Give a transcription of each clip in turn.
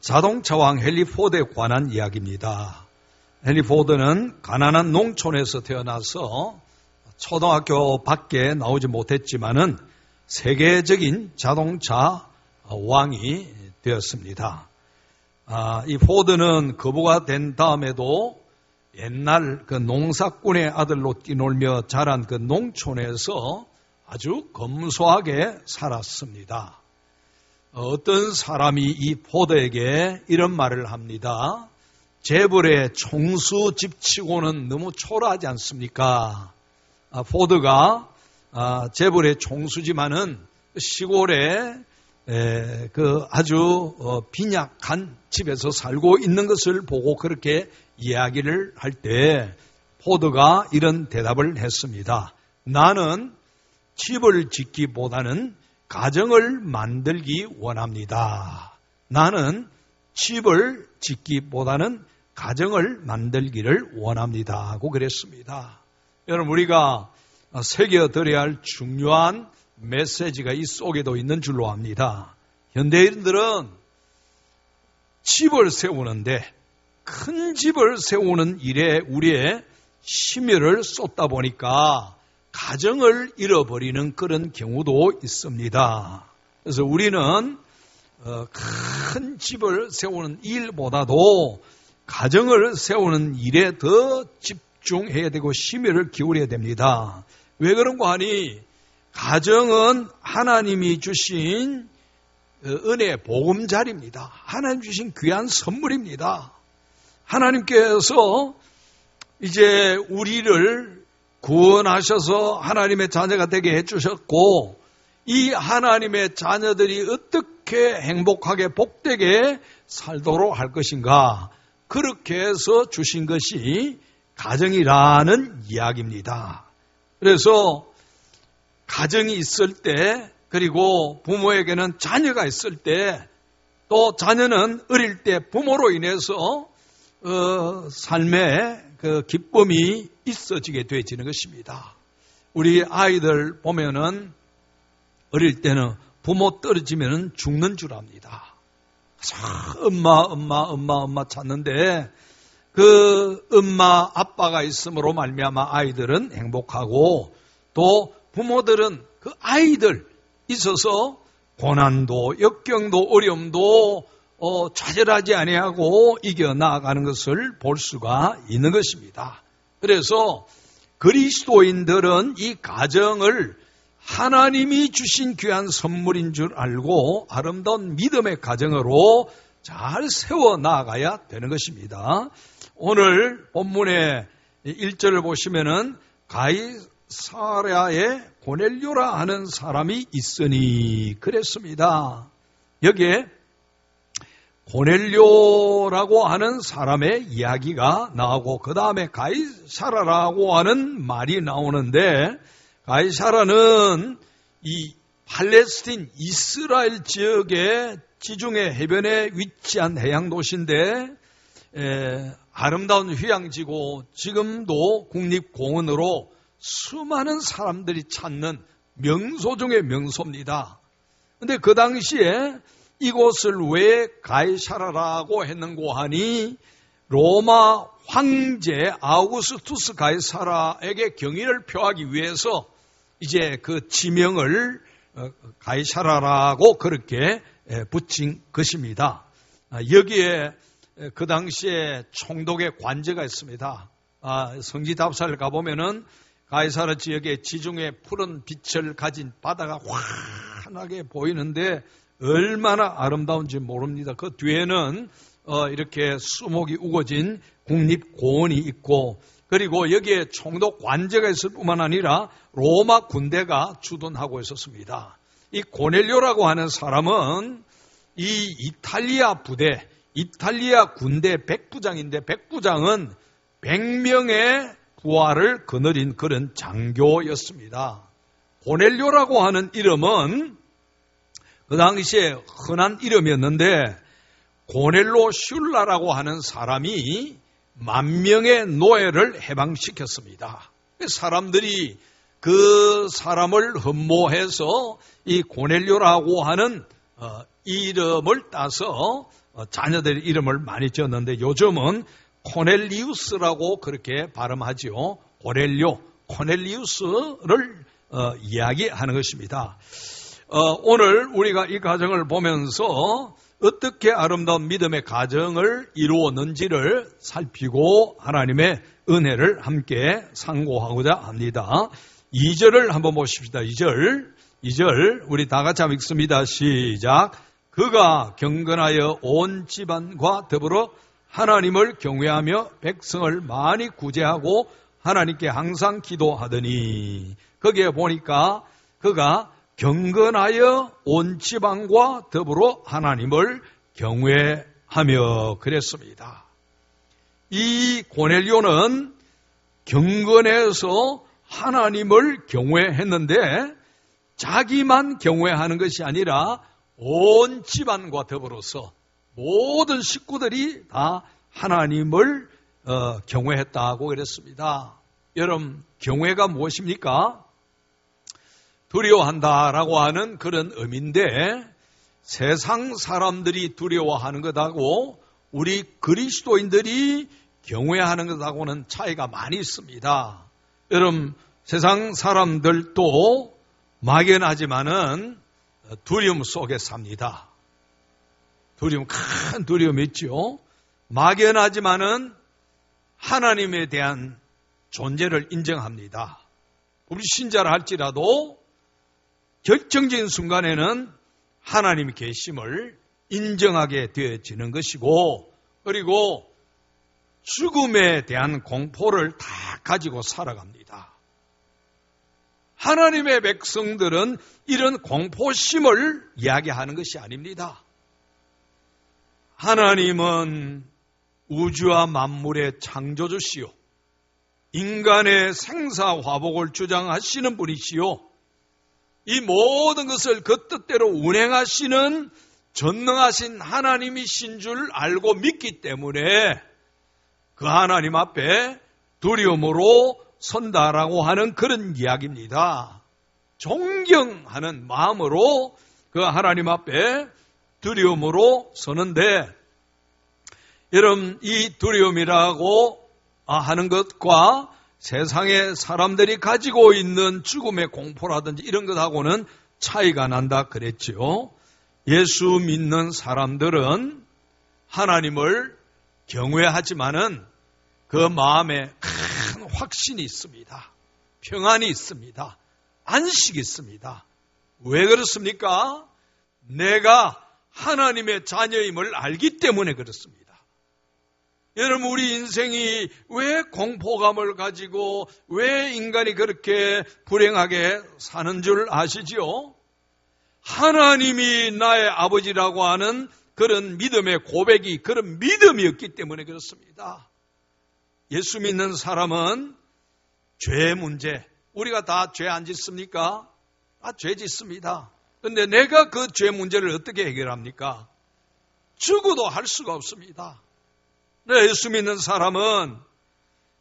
자동차 왕 헨리 포드에 관한 이야기입니다. 헨리 포드는 가난한 농촌에서 태어나서 초등학교 밖에 나오지 못했지만은 세계적인 자동차 왕이 되었습니다. 이 포드는 거부가 된 다음에도 옛날 그 농사꾼의 아들로 뛰놀며 자란 그 농촌에서 아주 검소하게 살았습니다. 어떤 사람이 이 포드에게 이런 말을 합니다. 재벌의 총수 집치고는 너무 초라하지 않습니까? 포드가 재벌의 총수지만은 시골에 그 아주 빈약한 집에서 살고 있는 것을 보고 그렇게 이야기를 할 때 포드가 이런 대답을 했습니다. 나는 집을 짓기보다는 가정을 만들기 원합니다. 나는 집을 짓기보다는 가정을 만들기를 원합니다 하고 그랬습니다. 여러분, 우리가 새겨들어야 할 중요한 메시지가 이 속에도 있는 줄로 압니다. 현대인들은 집을 세우는데 큰 집을 세우는 일에 우리의 심혈을 쏟다 보니까 가정을 잃어버리는 그런 경우도 있습니다. 그래서 우리는 큰 집을 세우는 일보다도 가정을 세우는 일에 더 집중해야 되고 심혈을 기울여야 됩니다. 왜 그런가 하니 가정은 하나님이 주신 은혜의 보금자리입니다. 하나님 주신 귀한 선물입니다. 하나님께서 이제 우리를 구원하셔서 하나님의 자녀가 되게 해주셨고 이 하나님의 자녀들이 어떻게 행복하게 복되게 살도록 할 것인가 그렇게 해서 주신 것이 가정이라는 이야기입니다. 그래서 가정이 있을 때 그리고 부모에게는 자녀가 있을 때 또 자녀는 어릴 때 부모로 인해서 삶의 그 기쁨이 있어지게 되어지는 것입니다. 우리 아이들 보면은 어릴 때는 부모 떨어지면 죽는 줄 압니다. 엄마 찾는데 그 엄마 아빠가 있음으로 말미암아 아이들은 행복하고 또 부모들은 그 아이들 있어서 고난도 역경도 어려움도 좌절하지 아니하고 이겨나가는 것을 볼 수가 있는 것입니다. 그래서 그리스도인들은 이 가정을 하나님이 주신 귀한 선물인 줄 알고 아름다운 믿음의 가정으로 잘 세워나가야 되는 것입니다. 오늘 본문의 1절을 보시면은 가이사랴에 고넬료라 하는 사람이 있으니 그랬습니다. 여기에 고넬료라고 하는 사람의 이야기가 나오고 그 다음에 가이사라라고 하는 말이 나오는데 가이사라는 이 팔레스틴 이스라엘 지역의 지중해 해변에 위치한 해양 도시인데 아름다운 휴양지고 지금도 국립공원으로 수많은 사람들이 찾는 명소 중의 명소입니다. 그런데 그 당시에 이곳을 왜 가이사라라고 했는고 하니 로마 황제 아우구스투스 가이사라에게 경의를 표하기 위해서 이제 그 지명을 가이사라라고 그렇게 붙인 것입니다. 여기에 그 당시에 총독의 관제가 있습니다. 성지 답사를 가보면은 가이사라 지역의 지중해 푸른 빛을 가진 바다가 환하게 보이는데 얼마나 아름다운지 모릅니다. 그 뒤에는 이렇게 수목이 우거진 국립공원이 있고 그리고 여기에 총독 관제가 있을 뿐만 아니라 로마 군대가 주둔하고 있었습니다. 이 고넬료라고 하는 사람은 이 이탈리아 부대, 이탈리아 군대 백부장인데 백부장은 100명의 부하를 거느린 그런 장교였습니다. 고넬료라고 하는 이름은 그 당시에 흔한 이름이었는데 고넬로 슐라라고 하는 사람이 10,000명의 노예를 해방시켰습니다. 사람들이 그 사람을 흠모해서 이 고넬료라고 하는 이름을 따서 자녀들의 이름을 많이 지었는데 요즘은 코넬리우스라고 그렇게 발음하지요. 코넬리우스를 이야기하는 것입니다. 오늘 우리가 이 가정을 보면서 어떻게 아름다운 믿음의 가정을 이루었는지를 살피고 하나님의 은혜를 함께 상고하고자 합니다. 2절을 한번 보십시다. 2절 우리 다 같이 한번 읽습니다. 시작. 그가 경건하여 온 집안과 더불어 하나님을 경외하며 백성을 많이 구제하고 하나님께 항상 기도하더니, 거기에 보니까 그가 경건하여 온 집안과 더불어 하나님을 경외하며 그랬습니다. 이 고넬료는 경건해서 하나님을 경외했는데 자기만 경외하는 것이 아니라 온 집안과 더불어서 모든 식구들이 다 하나님을 경외했다고 그랬습니다. 여러분, 경외가 무엇입니까? 두려워한다라고 하는 그런 의미인데 세상 사람들이 두려워하는 것하고 우리 그리스도인들이 경외하는 것하고는 차이가 많이 있습니다. 여러분, 세상 사람들도 막연하지만은 두려움 속에 삽니다. 두려움, 큰 두려움이 있죠. 막연하지만은 하나님에 대한 존재를 인정합니다. 우리 신자라 할지라도 결정적인 순간에는 하나님이 계심을 인정하게 되어지는 것이고, 그리고 죽음에 대한 공포를 다 가지고 살아갑니다. 하나님의 백성들은 이런 공포심을 이야기하는 것이 아닙니다. 하나님은 우주와 만물의 창조주시요, 인간의 생사화복을 주장하시는 분이시요, 이 모든 것을 그 뜻대로 운행하시는 전능하신 하나님이신 줄 알고 믿기 때문에 그 하나님 앞에 두려움으로 선다라고 하는 그런 이야기입니다. 존경하는 마음으로 그 하나님 앞에 두려움으로 서는데, 여러분, 이 두려움이라고 하는 것과 세상의 사람들이 가지고 있는 죽음의 공포라든지 이런 것하고는 차이가 난다 그랬죠. 예수 믿는 사람들은 하나님을 경외하지만은 그 마음에 큰 확신이 있습니다. 평안이 있습니다. 안식이 있습니다. 왜 그렇습니까? 내가 하나님의 자녀임을 알기 때문에 그렇습니다. 여러분, 우리 인생이 왜 공포감을 가지고 왜 인간이 그렇게 불행하게 사는 줄 아시지요? 하나님이 나의 아버지라고 하는 그런 믿음의 고백이, 그런 믿음이었기 때문에 그렇습니다. 예수 믿는 사람은 죄 문제, 우리가 다 죄 안 짓습니까? 다 죄 짓습니다. 그런데 내가 그 죄 문제를 어떻게 해결합니까? 죽어도 할 수가 없습니다. 네, 예수 믿는 사람은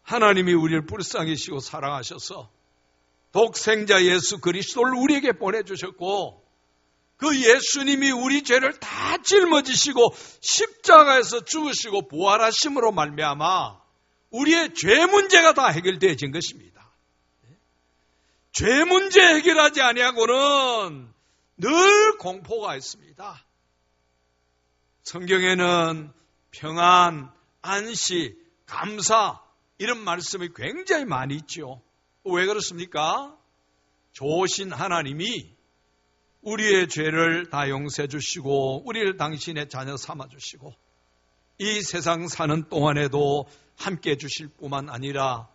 하나님이 우리를 불쌍히 여기시고 사랑하셔서 독생자 예수 그리스도를 우리에게 보내주셨고, 그 예수님이 우리 죄를 다 짊어지시고 십자가에서 죽으시고 부활하심으로 말미암아 우리의 죄 문제가 다 해결되어진 것입니다. 죄 문제 해결하지 아니하고는 늘 공포가 있습니다. 성경에는 평안, 안식, 감사 이런 말씀이 굉장히 많이 있죠. 왜 그렇습니까? 좋으신 하나님이 우리의 죄를 다 용서해 주시고 우리를 당신의 자녀 삼아 주시고 이 세상 사는 동안에도 함께 해 주실 뿐만 아니라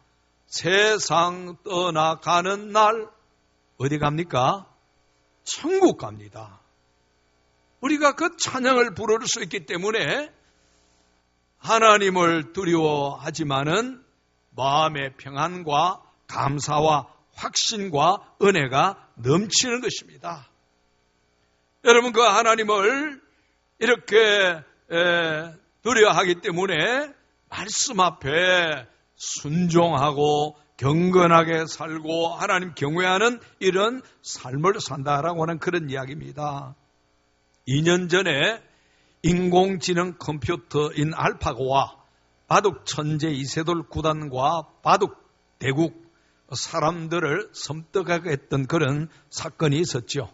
세상 떠나가는 날 어디 갑니까? 천국 갑니다. 우리가 그 찬양을 부를 수 있기 때문에 하나님을 두려워하지만은 마음의 평안과 감사와 확신과 은혜가 넘치는 것입니다. 여러분, 그 하나님을 이렇게 두려워하기 때문에 말씀 앞에 순종하고 경건하게 살고 하나님 경외하는 이런 삶을 산다라고 하는 그런 이야기입니다. 2년 전에 인공지능 컴퓨터인 알파고와 바둑 천재 이세돌 구단과 바둑 대국 사람들을 섬뜩하게 했던 그런 사건이 있었죠.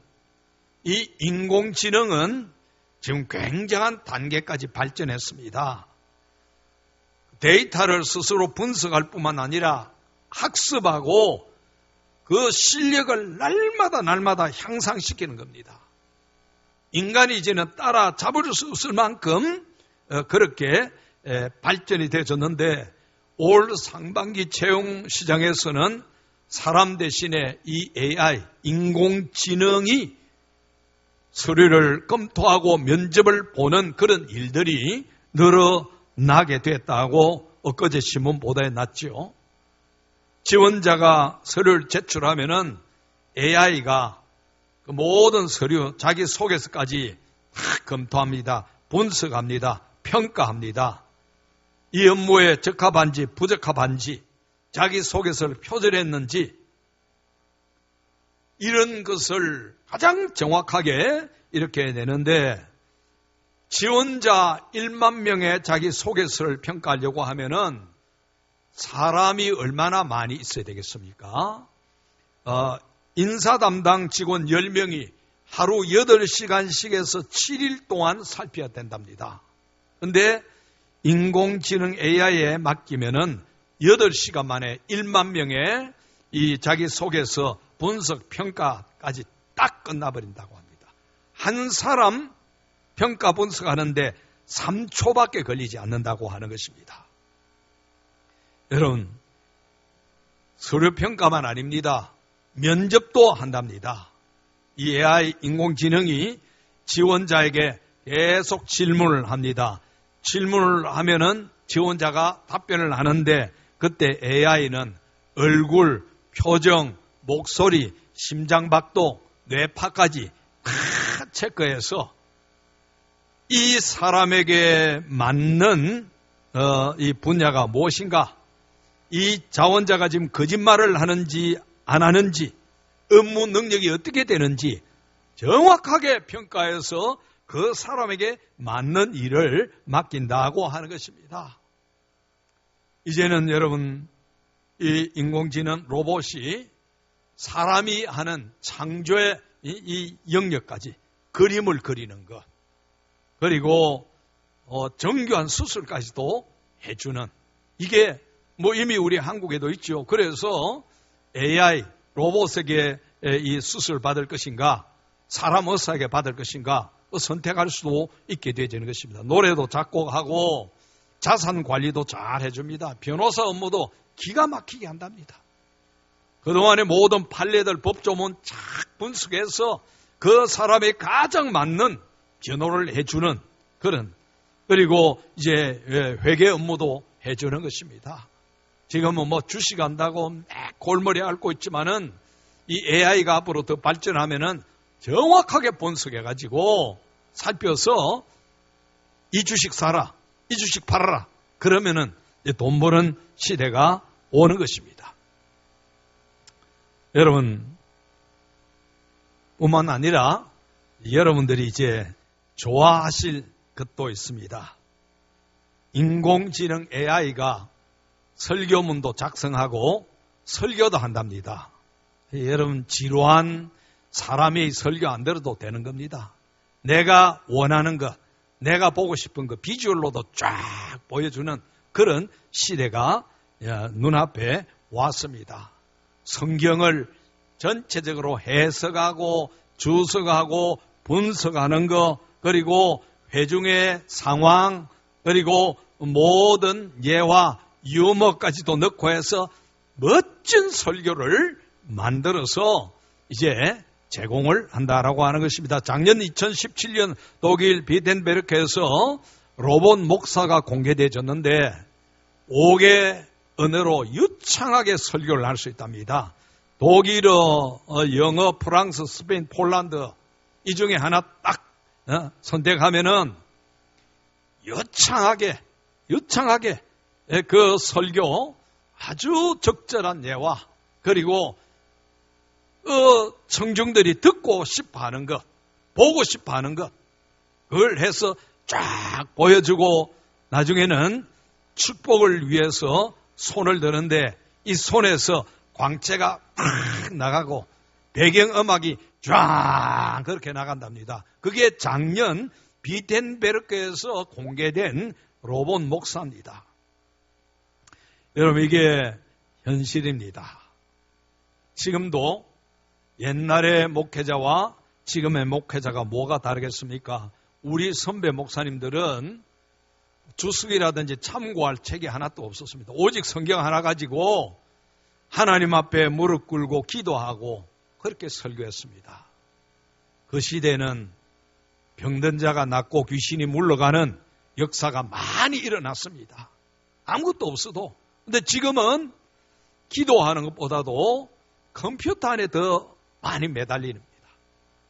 이 인공지능은 지금 굉장한 단계까지 발전했습니다. 데이터를 스스로 분석할 뿐만 아니라 학습하고 그 실력을 날마다 향상시키는 겁니다. 인간이 이제는 따라잡을 수 없을 만큼 그렇게 발전이 되어졌는데 올 상반기 채용 시장에서는 사람 대신에 이 AI, 인공지능이 서류를 검토하고 면접을 보는 그런 일들이 늘어나게 됐다고 엊그제 신문 보도에 났죠. 지원자가 서류를 제출하면은 AI가 그 모든 서류, 자기 소개서까지 다 검토합니다. 분석합니다. 평가합니다. 이 업무에 적합한지 부적합한지, 자기 소개서를 표절했는지 이런 것을 가장 정확하게 이렇게 내는데 지원자 1만 명의 자기 소개서를 평가하려고 하면은 사람이 얼마나 많이 있어야 되겠습니까? 인사 담당 직원 10명이 하루 8시간씩에서 7일 동안 살펴야 된답니다. 그런데 인공지능 AI에 맡기면은 8시간 만에 1만 명의 이 자기 소개서 분석 평가까지 딱 끝나버린다고 합니다. 한 사람 평가 분석하는데 3초밖에 걸리지 않는다고 하는 것입니다. 여러분, 서류 평가만 아닙니다. 면접도 한답니다. 이 AI 인공지능이 지원자에게 계속 질문을 합니다. 질문을 하면은 지원자가 답변을 하는데 그때 AI는 얼굴, 표정, 목소리, 심장박동, 뇌파까지 다 체크해서 이 사람에게 맞는 이 분야가 무엇인가, 이 자원자가 지금 거짓말을 하는지 안 하는지, 업무 능력이 어떻게 되는지 정확하게 평가해서 그 사람에게 맞는 일을 맡긴다고 하는 것입니다. 이제는 여러분, 이 인공지능 로봇이 사람이 하는 창조의 이 영역까지 그림을 그리는 것, 그리고 정교한 수술까지도 해주는, 이게 뭐 이미 우리 한국에도 있죠. 그래서 AI 로봇에게 이 수술 받을 것인가, 사람 의사에게 받을 것인가 선택할 수도 있게 되는 것입니다. 노래도 작곡하고 자산 관리도 잘 해줍니다. 변호사 업무도 기가 막히게 한답니다. 그동안의 모든 판례들, 법조문 착 분석해서 그 사람의 가장 맞는 변호를 해주는 그런, 그리고 이제 회계 업무도 해주는 것입니다. 지금은 뭐 주식한다고 골머리 앓고 있지만은 이 AI가 앞으로 더 발전하면은 정확하게 분석해가지고 살펴서 이 주식 사라, 이 주식 팔아라. 그러면은 돈 버는 시대가 오는 것입니다. 여러분, 뿐만 아니라 여러분들이 이제 좋아하실 것도 있습니다. 인공지능 AI가 설교문도 작성하고 설교도 한답니다. 여러분, 지루한 사람의 설교 안 들어도 되는 겁니다. 내가 원하는 것, 내가 보고 싶은 것 비주얼로도 쫙 보여주는 그런 시대가 눈앞에 왔습니다. 성경을 전체적으로 해석하고 주석하고 분석하는 것, 그리고 회중의 상황, 그리고 모든 예와 유머까지도 넣고 해서 멋진 설교를 만들어서 이제 제공을 한다라고 하는 것입니다. 작년 2017년 독일 비텐베르크에서 로봇 목사가 공개되어졌는데 5개 언어로 유창하게 설교를 할 수 있답니다. 독일어, 영어, 프랑스, 스페인, 폴란드 이 중에 하나 딱 선택하면은 유창하게 그 설교 아주 적절한 예와, 그리고 청중들이 듣고 싶어 하는 것, 보고 싶어 하는 것, 그걸 해서 쫙 보여주고 나중에는 축복을 위해서 손을 드는데 이 손에서 광채가 팍 나가고 배경음악이 쫙 그렇게 나간답니다. 그게 작년 비텐베르크에서 공개된 로본 목사입니다. 여러분, 이게 현실입니다. 지금도 옛날의 목회자와 지금의 목회자가 뭐가 다르겠습니까? 우리 선배 목사님들은 주석이라든지 참고할 책이 하나도 없었습니다. 오직 성경 하나 가지고 하나님 앞에 무릎 꿇고 기도하고 그렇게 설교했습니다. 그 시대는 병든 자가 낫고 귀신이 물러가는 역사가 많이 일어났습니다. 아무것도 없어도. 근데 지금은 기도하는 것보다도 컴퓨터 안에 더 많이 매달립니다.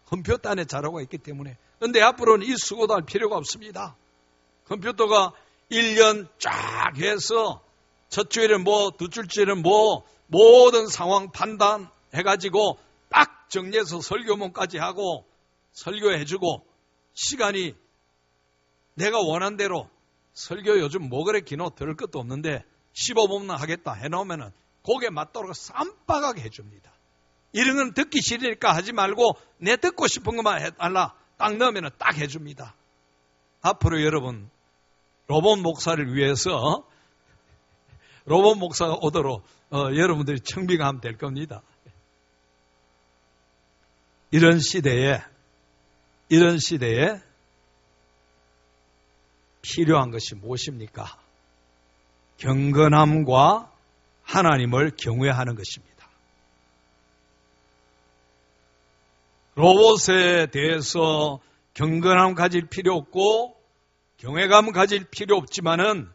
컴퓨터 안에 자료가 있기 때문에. 그런데 앞으로는 이 수고도 할 필요가 없습니다. 컴퓨터가 1년 쫙 해서 첫 주에는 뭐, 두 주째는 뭐, 모든 상황 판단해가지고 딱 정리해서 설교문까지 하고 설교해주고 시간이 내가 원한 대로 설교 요즘 뭐 그래 기노 들을 것도 없는데 15분만 하겠다 해놓으면은 거기에 맞도록 쌈박하게 해줍니다. 이런 건 듣기 싫으니까 하지 말고 내 듣고 싶은 것만 해달라. 딱 넣으면 딱 해줍니다. 앞으로 여러분 로봇 목사를 위해서 로봇 목사가 오도록 여러분들이 청빙하면 될 겁니다. 이런 시대에 필요한 것이 무엇입니까? 경건함과 하나님을 경외하는 것입니다. 로봇에 대해서 경건함 가질 필요 없고 경외감 가질 필요 없지만은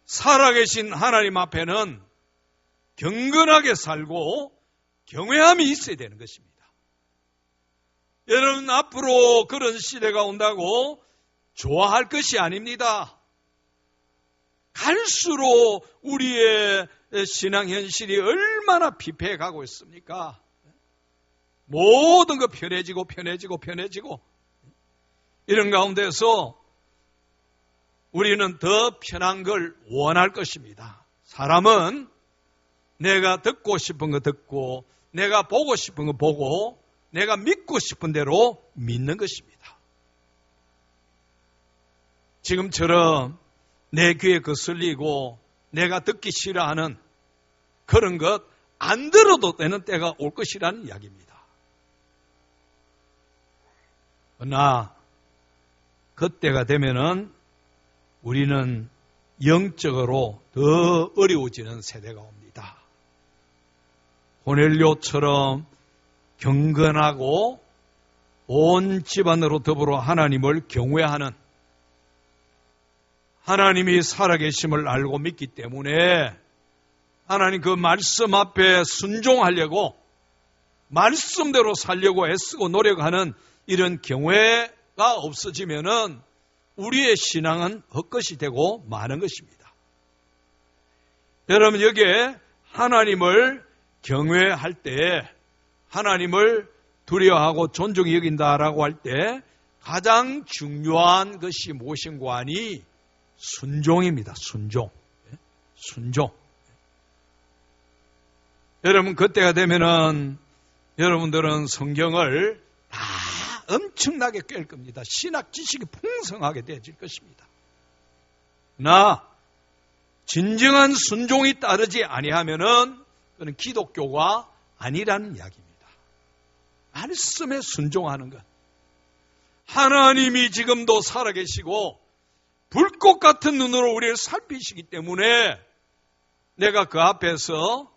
살아계신 하나님 앞에는 경건하게 살고 경외함이 있어야 되는 것입니다. 여러분, 앞으로 그런 시대가 온다고 좋아할 것이 아닙니다. 갈수록 우리의 신앙 현실이 얼마나 피폐해 가고 있습니까? 모든 거 편해지고 이런 가운데서 우리는 더 편한 걸 원할 것입니다. 사람은 내가 듣고 싶은 거 듣고 내가 보고 싶은 거 보고 내가 믿고 싶은 대로 믿는 것입니다. 지금처럼 내 귀에 거슬리고 내가 듣기 싫어하는 그런 것 안 들어도 되는 때가 올 것이라는 이야기입니다. 그러나 그때가 되면은 우리는 영적으로 더 어려워지는 세대가 옵니다. 고넬료처럼 경건하고 온 집안으로 더불어 하나님을 경외하는 하나님이 살아계심을 알고 믿기 때문에 하나님 그 말씀 앞에 순종하려고 말씀대로 살려고 애쓰고 노력하는 이런 경외가 없어지면은 우리의 신앙은 헛것이 되고 마는 것입니다. 여러분, 여기에 하나님을 경외할 때 하나님을 두려워하고 존중히 여긴다라고 할 때 가장 중요한 것이 무엇인가 하니 순종입니다. 순종. 여러분, 그때가 되면은 여러분들은 성경을 다 엄청나게 꿰을 겁니다. 신학 지식이 풍성하게 되어질 것입니다. 나 진정한 순종이 따르지 아니하면은 그는 기독교가 아니라는 이야기입니다. 말씀에 순종하는 것. 하나님이 지금도 살아계시고 불꽃 같은 눈으로 우리를 살피시기 때문에 내가 그 앞에서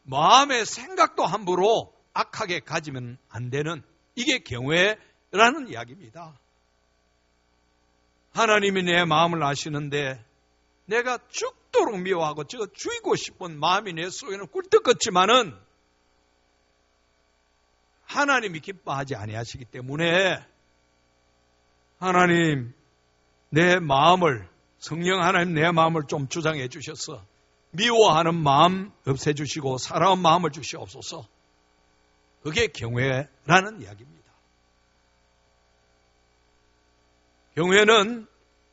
마음의 생각도 함부로 악하게 가지면 안 되는 이게 경외라는 이야기입니다. 하나님이 내 마음을 아시는데 내가 죽도록 미워하고 저 죽이고 싶은 마음이 내 속에는 꿀떡 같지만은 하나님이 기뻐하지 아니하시기 때문에 하나님 내 마음을 성령 하나님 내 마음을 좀 주장해 주셔서 미워하는 마음 없애주시고 사랑하는 마음을 주시옵소서. 그게 경외라는 이야기입니다. 경외는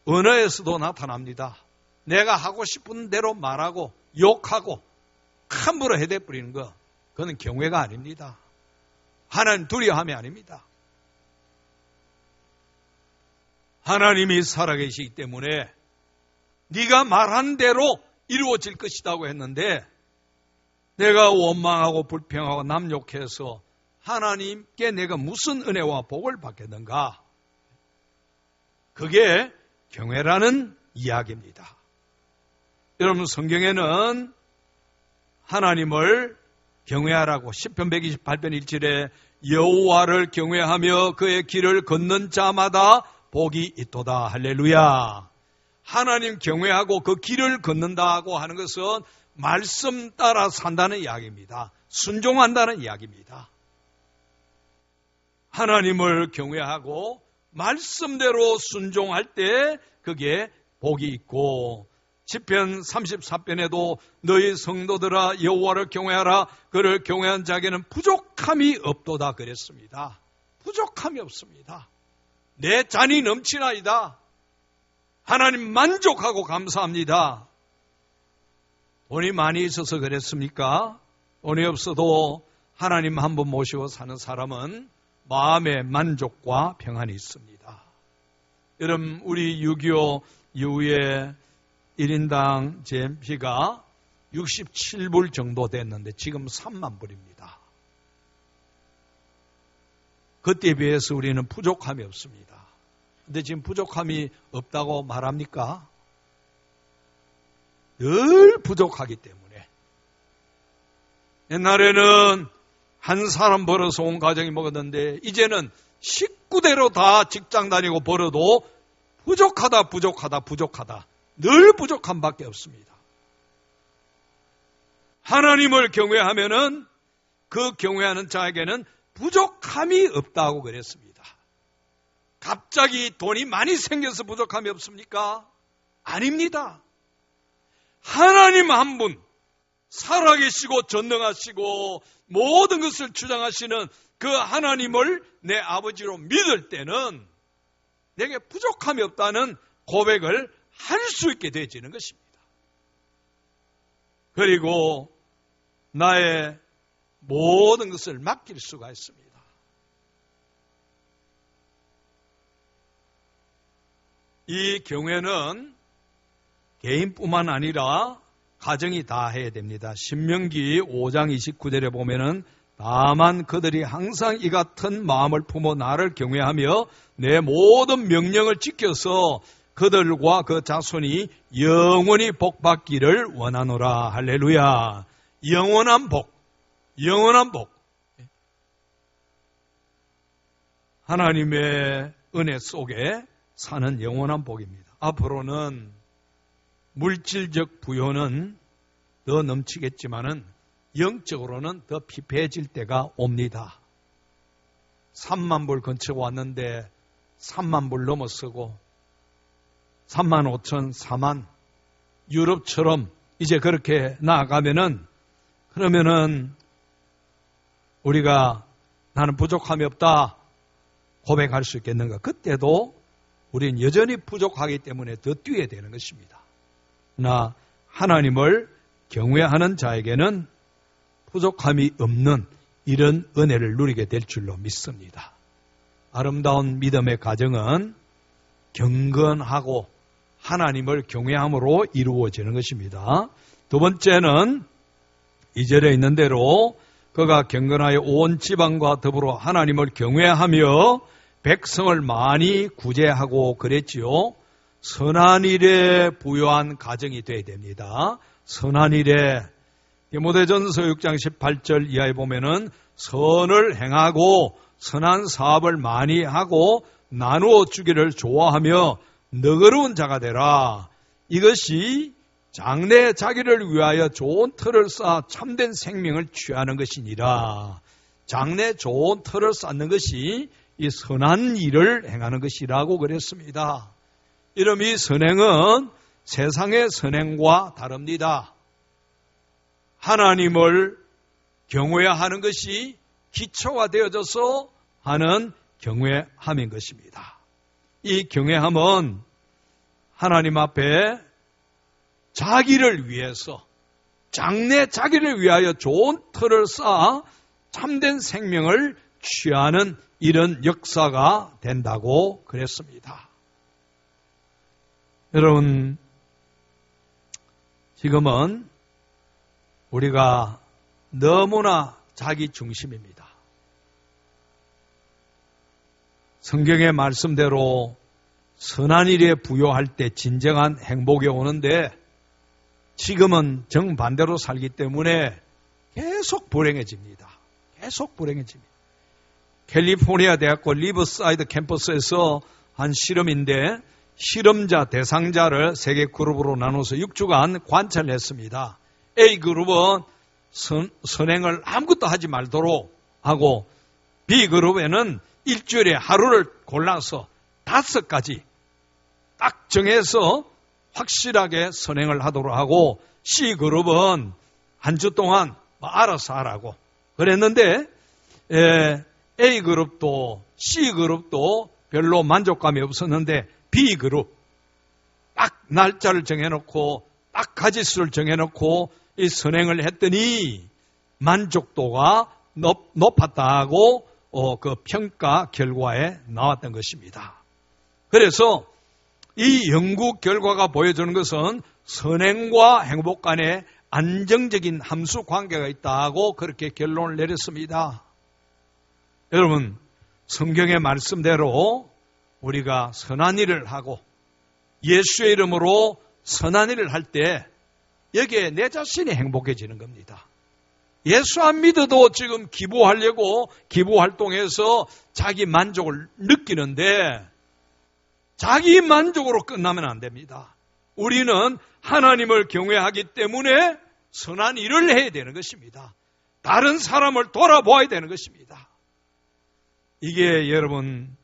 언어에서도 나타납니다. 내가 하고 싶은 대로 말하고 욕하고 함부로 해대버리는 거, 그건 경외가 아닙니다. 하나님 두려워함이 아닙니다. 하나님이 살아계시기 때문에 네가 말한 대로 이루어질 것이라고 했는데, 내가 원망하고 불평하고 남 욕해서 하나님께 내가 무슨 은혜와 복을 받겠는가? 그게 경외라는 이야기입니다. 여러분, 성경에는 하나님을 경외하라고 시편 128편 1절에 여호와를 경외하며 그의 길을 걷는 자마다 복이 있도다. 할렐루야. 하나님 경외하고 그 길을 걷는다고 하는 것은 말씀 따라 산다는 이야기입니다. 순종한다는 이야기입니다. 하나님을 경외하고 말씀대로 순종할 때 그게 복이 있고, 시편 34편에도 너희 성도들아 여호와를 경외하라. 그를 경외한 자에게는 부족함이 없도다 그랬습니다. 부족함이 없습니다. 내 잔이 넘치나이다. 하나님 만족하고 감사합니다. 돈이 많이 있어서 그랬습니까? 돈이 없어도 하나님 한 번 모시고 사는 사람은 마음의 만족과 평안이 있습니다. 여러분, 우리 6.25 이후에 1인당 GMP가 67불 정도 됐는데 지금 3만 불입니다. 그때에 비해서 우리는 부족함이 없습니다. 근데 지금 부족함이 없다고 말합니까? 늘 부족하기 때문에. 옛날에는 한 사람 벌어서 온 가정이 먹었는데 이제는 식구대로 다 직장 다니고 벌어도 부족하다. 늘 부족함 밖에 없습니다. 하나님을 경외하면은 그 경외하는 자에게는 부족함이 없다고 그랬습니다. 갑자기 돈이 많이 생겨서 부족함이 없습니까? 아닙니다. 하나님 한 분, 살아계시고 전능하시고 모든 것을 주장하시는 그 하나님을 내 아버지로 믿을 때는 내게 부족함이 없다는 고백을 할 수 있게 되어지는 것입니다. 그리고 나의 모든 것을 맡길 수가 있습니다. 이 경외는 개인뿐만 아니라 가정이 다 해야 됩니다. 신명기 5장 29절에 보면은 다만 그들이 항상 이 같은 마음을 품어 나를 경외하며 내 모든 명령을 지켜서 그들과 그 자손이 영원히 복받기를 원하노라. 할렐루야. 영원한 복. 하나님의 은혜 속에 사는 영원한 복입니다. 앞으로는 물질적 부여는 더 넘치겠지만은 영적으로는 더 피폐해질 때가 옵니다. 3만 불 근처 왔는데 3만 불 넘어서고 3만 5천, 4만, 유럽처럼 이제 그렇게 나아가면은, 그러면은 우리가 나는 부족함이 없다 고백할 수 있겠는가? 그때도 우리는 여전히 부족하기 때문에 더 뛰어야 되는 것입니다. 그러나 하나님을 경외하는 자에게는 부족함이 없는 이런 은혜를 누리게 될 줄로 믿습니다. 아름다운 믿음의 가정은 경건하고 하나님을 경외함으로 이루어지는 것입니다. 두 번째는 2절에 있는 대로 그가 경건하여 온 지방과 더불어 하나님을 경외하며 백성을 많이 구제하고 그랬지요. 선한 일에 부요한 가정이 되어야 됩니다. 선한 일에, 디모데전서 6장 18절 이하에 보면은 선을 행하고 선한 사업을 많이 하고 나누어 주기를 좋아하며 너그러운 자가 되라. 이것이 장래 자기를 위하여 좋은 터를 쌓아 참된 생명을 취하는 것이니라. 장래 좋은 터를 쌓는 것이 이 선한 일을 행하는 것이라고 그랬습니다. 이런 이 선행은 세상의 선행과 다릅니다. 하나님을 경외하는 것이 기초가 되어져서 하는 경외함인 것입니다. 이 경외함은 하나님 앞에 자기를 위해서, 장래 자기를 위하여 좋은 틀을 쌓아 참된 생명을 취하는 이런 역사가 된다고 그랬습니다. 여러분, 지금은 우리가 너무나 자기 중심입니다. 성경의 말씀대로 선한 일에 부요할 때 진정한 행복이 오는데 지금은 정반대로 살기 때문에 계속 불행해집니다. 계속 불행해집니다. 캘리포니아 대학교 리버사이드 캠퍼스에서 한 실험인데 실험자, 대상자를 3개 그룹으로 나눠서 6주간 관찰을 했습니다. A그룹은 선행을 아무것도 하지 말도록 하고 B그룹에는 일주일에 하루를 골라서 5가지 딱 정해서 확실하게 선행을 하도록 하고 C그룹은 한 주 동안 알아서 하라고 그랬는데 A그룹도 C그룹도 별로 만족감이 없었는데 B그룹 딱 날짜를 정해놓고 딱 가지수를 정해놓고 이 선행을 했더니 만족도가 높았다고 그 평가 결과에 나왔던 것입니다. 그래서 이 연구 결과가 보여주는 것은 선행과 행복 간에 안정적인 함수 관계가 있다고 그렇게 결론을 내렸습니다. 여러분, 성경의 말씀대로 우리가 선한 일을 하고 예수의 이름으로 선한 일을 할 때 여기에 내 자신이 행복해지는 겁니다. 예수 안 믿어도 지금 기부하려고 기부활동에서 자기 만족을 느끼는데 자기 만족으로 끝나면 안 됩니다. 우리는 하나님을 경외하기 때문에 선한 일을 해야 되는 것입니다. 다른 사람을 돌아보아야 되는 것입니다. 이게 여러분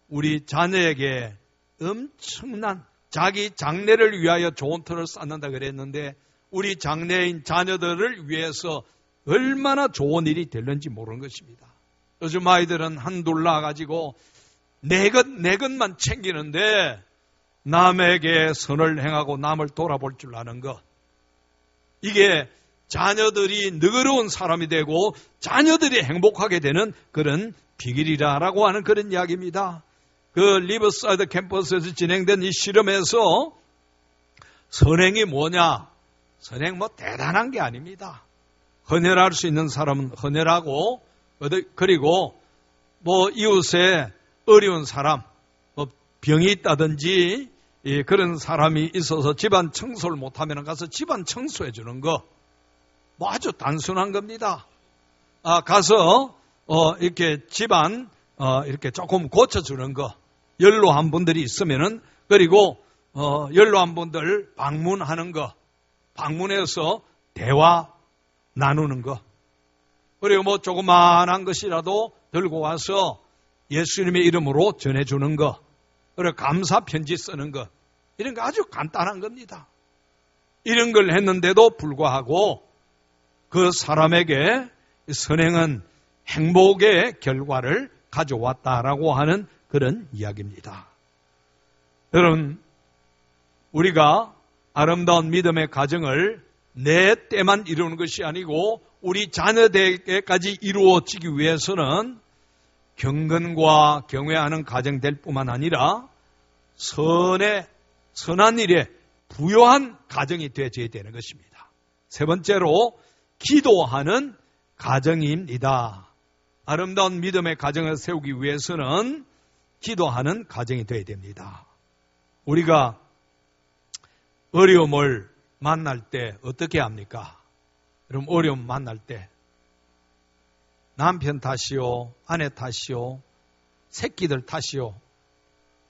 우리 자녀에게 엄청난 자기 장래를 위하여 좋은 틀을 쌓는다 그랬는데 우리 장래인 자녀들을 위해서 얼마나 좋은 일이 될는지 모르는 것입니다. 요즘 아이들은 한둘 낳아가지고 내 것만 챙기는데 남에게 선을 행하고 남을 돌아볼 줄 아는 것. 이게 자녀들이 너그러운 사람이 되고 자녀들이 행복하게 되는 그런 비결이라고 하는 그런 이야기입니다. 그 리버사이드 캠퍼스에서 진행된 이 실험에서 선행이 뭐냐? 선행 대단한 게 아닙니다. 헌혈할 수 있는 사람은 헌혈하고 그리고 이웃에 어려운 사람, 병이 있다든지 그런 사람이 있어서 집안 청소를 못하면 가서 집안 청소해 주는 거, 아주 단순한 겁니다. 가서 이렇게 집안 이렇게 조금 고쳐주는 거, 연로한 분들이 있으면은 그리고 연로한 분들 방문하는 거, 방문해서 대화 나누는 거, 그리고 조그마한 것이라도 들고 와서 예수님의 이름으로 전해주는 거, 그리고 감사 편지 쓰는 거, 이런 거 아주 간단한 겁니다. 이런 걸 했는데도 불구하고 그 사람에게 선행은 행복의 결과를 가져왔다라고 하는 그런 이야기입니다. 여러분, 우리가 아름다운 믿음의 가정을 내 때만 이루는 것이 아니고 우리 자녀들에게까지 이루어지기 위해서는 경건과 경외하는 가정 될 뿐만 아니라 선한 일에 부요한 가정이 되어져야 되는 것입니다. 세 번째로 기도하는 가정입니다. 아름다운 믿음의 가정을 세우기 위해서는 기도하는 가정이 되어야 됩니다. 우리가 어려움을 만날 때 어떻게 합니까? 그럼 어려움 만날 때 남편 탓이요, 아내 탓이요, 새끼들 탓이요,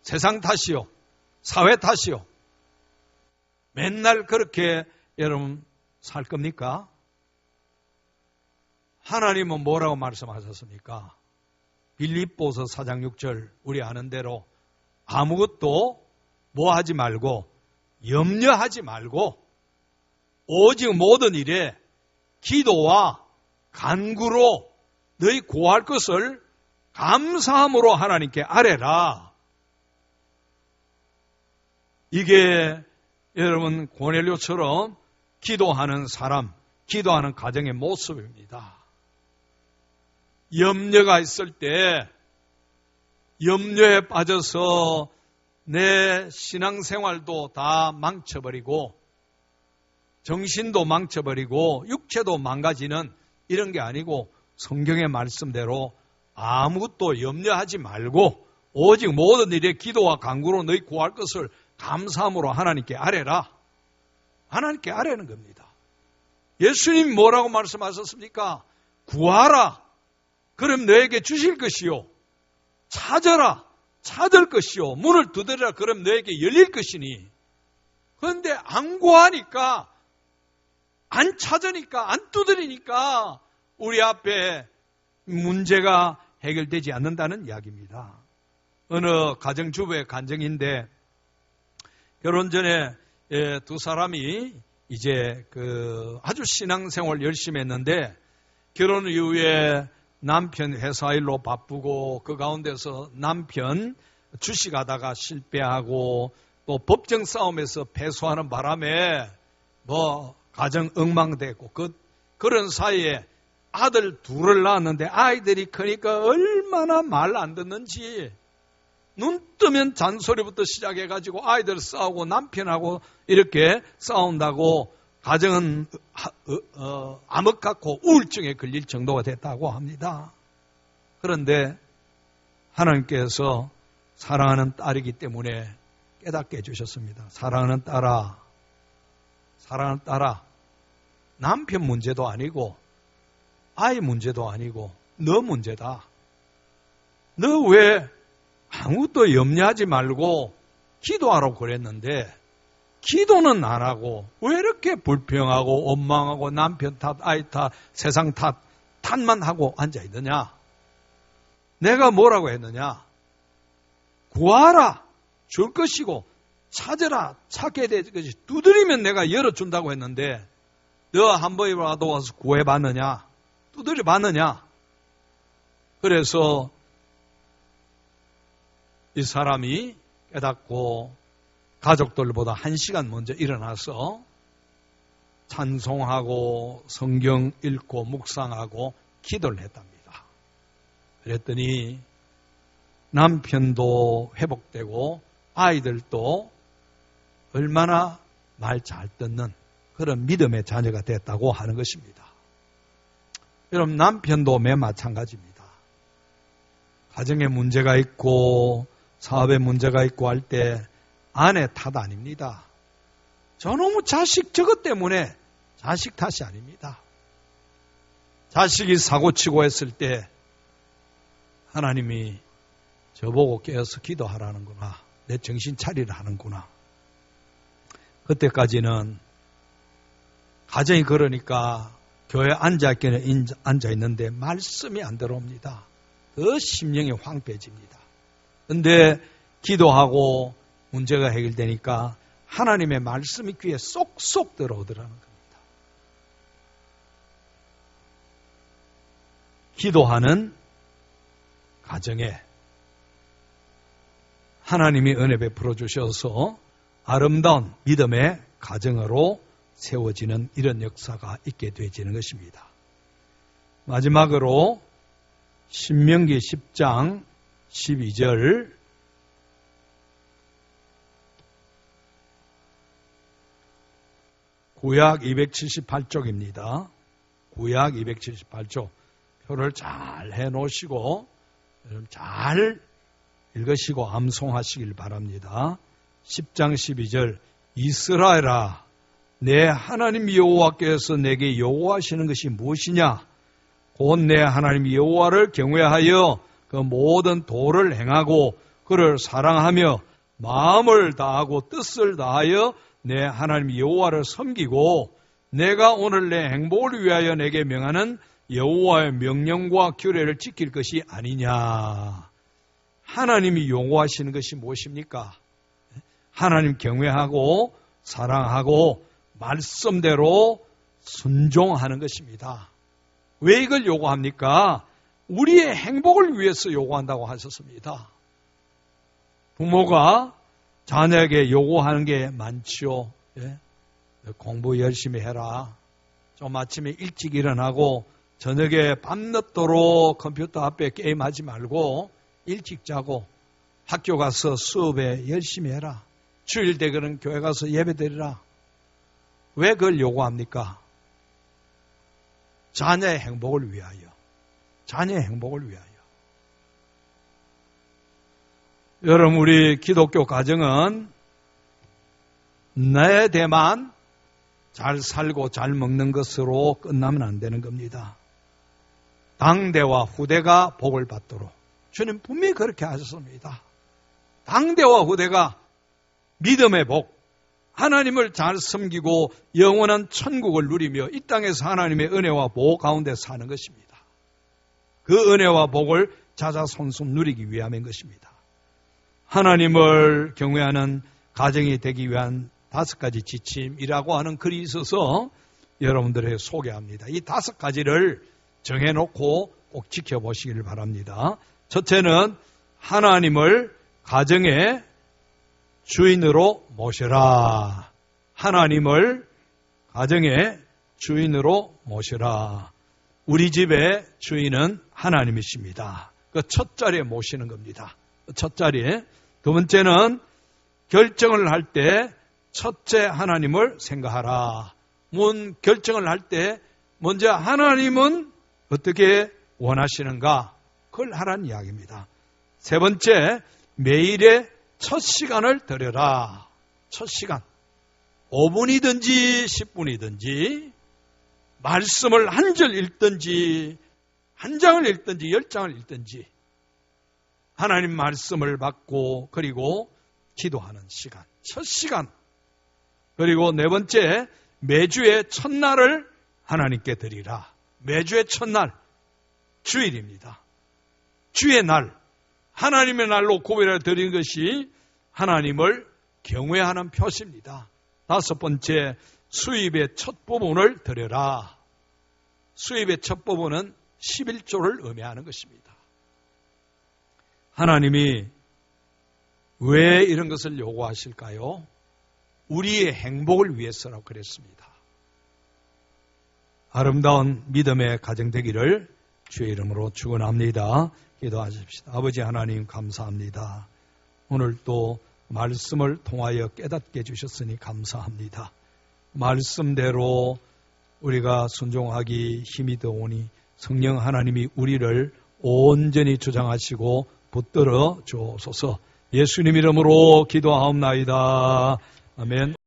세상 탓이요, 사회 탓이요. 맨날 그렇게 여러분 살 겁니까? 하나님은 뭐라고 말씀하셨습니까? 빌립보서 4장 6절 우리 아는 대로 아무것도 하지 말고 염려하지 말고 오직 모든 일에 기도와 간구로 너희 구할 것을 감사함으로 하나님께 아뢰라. 이게 여러분 고넬료처럼 기도하는 사람, 기도하는 가정의 모습입니다. 염려가 있을 때 염려에 빠져서 내 신앙생활도 다 망쳐버리고 정신도 망쳐버리고 육체도 망가지는 이런 게 아니고 성경의 말씀대로 아무것도 염려하지 말고 오직 모든 일에 기도와 간구로 너희 구할 것을 감사함으로 하나님께 아뢰라. 하나님께 아뢰는 겁니다. 예수님 뭐라고 말씀하셨습니까? 구하라. 그럼 너에게 주실 것이요. 찾아라. 찾을 것이요. 문을 두드리라. 그럼 너에게 열릴 것이니. 그런데 안 구하니까, 안 찾으니까, 안 두드리니까 우리 앞에 문제가 해결되지 않는다는 이야기입니다. 어느 가정주부의 간증인데 결혼 전에 두 사람이 이제 아주 신앙생활 열심히 했는데 결혼 이후에 남편 회사 일로 바쁘고 그 가운데서 남편 주식하다가 실패하고 또 법정 싸움에서 패소하는 바람에 가정 엉망되고 그런 사이에 아들 둘을 낳았는데 아이들이 크니까 얼마나 말 안 듣는지 눈 뜨면 잔소리부터 시작해가지고 아이들 싸우고 남편하고 이렇게 싸운다고 가정은 암흑 같고 우울증에 걸릴 정도가 됐다고 합니다. 그런데 하나님께서 사랑하는 딸이기 때문에 깨닫게 해주셨습니다. 사랑하는 딸아, 남편 문제도 아니고 아이 문제도 아니고 너 문제다. 너 왜 아무것도 염려하지 말고 기도하라고 그랬는데 기도는 안 하고 왜 이렇게 불평하고 원망하고 남편 탓, 아이 탓, 세상 탓만 하고 앉아있느냐? 내가 뭐라고 했느냐? 구하라, 줄 것이고 찾으라, 찾게 될 것이 두드리면 내가 열어준다고 했는데 너 한 번이라도 와서 구해봤느냐? 두드려봤느냐? 그래서 이 사람이 깨닫고 가족들보다 1시간 먼저 일어나서 찬송하고 성경 읽고 묵상하고 기도를 했답니다. 그랬더니 남편도 회복되고 아이들도 얼마나 말 잘 듣는 그런 믿음의 자녀가 됐다고 하는 것입니다. 여러분 남편도 매 마찬가지입니다. 가정에 문제가 있고 사업에 문제가 있고 할 때 아내 탓 아닙니다. 저놈의 자식 저것 때문에 자식 탓이 아닙니다. 자식이 사고치고 했을 때 하나님이 저보고 깨어서 기도하라는구나. 내 정신 차리라 하는구나. 그때까지는 가정이 그러니까 교회 앉아있는데 말씀이 안 들어옵니다. 더 심령이 황폐해집니다. 그런데 기도하고 문제가 해결되니까 하나님의 말씀이 귀에 쏙쏙 들어오더라는 겁니다. 기도하는 가정에 하나님이 은혜 베풀어 주셔서 아름다운 믿음의 가정으로 세워지는 이런 역사가 있게 되어지는 것입니다. 마지막으로 신명기 10장 12절 구약 278쪽입니다. 구약 278쪽 표를 잘 해놓으시고 잘 읽으시고 암송하시길 바랍니다. 10장 12절 이스라엘아 내 하나님 여호와께서 내게 요구하시는 것이 무엇이냐? 곧 내 하나님 여호와를 경외하여 그 모든 도를 행하고 그를 사랑하며 마음을 다하고 뜻을 다하여 내 하나님 여호와를 섬기고 내가 오늘 내 행복을 위하여 내게 명하는 여호와의 명령과 규례를 지킬 것이 아니냐. 하나님이 요구하시는 것이 무엇입니까? 하나님 경외하고 사랑하고 말씀대로 순종하는 것입니다. 왜 이걸 요구합니까? 우리의 행복을 위해서 요구한다고 하셨습니다. 부모가 자녀에게 요구하는 게 많지요. 예? 공부 열심히 해라. 좀 아침에 일찍 일어나고 저녁에 밤늦도록 컴퓨터 앞에 게임하지 말고 일찍 자고 학교 가서 수업에 열심히 해라. 주일 되거는 교회 가서 예배 드리라. 왜 그걸 요구합니까? 자녀의 행복을 위하여. 자녀의 행복을 위하여. 여러분, 우리 기독교 가정은 내 대만 잘 살고 잘 먹는 것으로 끝나면 안 되는 겁니다. 당대와 후대가 복을 받도록. 주님 분명히 그렇게 하셨습니다. 당대와 후대가 믿음의 복, 하나님을 잘 섬기고 영원한 천국을 누리며 이 땅에서 하나님의 은혜와 복 가운데 사는 것입니다. 그 은혜와 복을 자자손손 누리기 위함인 것입니다. 하나님을 경외하는 가정이 되기 위한 5가지 지침이라고 하는 글이 있어서 여러분들에게 소개합니다. 이 5가지를 정해놓고 꼭 지켜보시길 바랍니다. 첫째는 하나님을 가정의 주인으로 모셔라. 하나님을 가정의 주인으로 모셔라. 우리 집의 주인은 하나님이십니다. 그 첫 자리에 모시는 겁니다. 첫 자리에. 두 번째는 결정을 할 때 첫째 하나님을 생각하라. 결정을 할 때 먼저 하나님은 어떻게 원하시는가? 그걸 하라는 이야기입니다. 세 번째, 매일의 첫 시간을 드려라. 첫 시간. 5분이든지 10분이든지 말씀을 한 절 읽든지 한 장을 읽든지 10장을 읽든지 하나님 말씀을 받고 그리고 기도하는 시간. 첫 시간. 그리고 네 번째, 매주의 첫날을 하나님께 드리라. 매주의 첫날, 주일입니다. 주의 날, 하나님의 날로 고백을 드리는 것이 하나님을 경외하는 표시입니다. 다섯 번째, 수입의 첫 부분을 드려라. 수입의 첫 부분은 11조를 의미하는 것입니다. 하나님이 왜 이런 것을 요구하실까요? 우리의 행복을 위해서라고 그랬습니다. 아름다운 믿음의 가정 되기를 주의 이름으로 축원합니다. 기도하십시다. 아버지 하나님 감사합니다. 오늘 또 말씀을 통하여 깨닫게 해주셨으니 감사합니다. 말씀대로 우리가 순종하기 힘이 되오니 성령 하나님이 우리를 온전히 주장하시고 붙들어 주옵소서. 예수님 이름으로 기도하옵나이다. 아멘.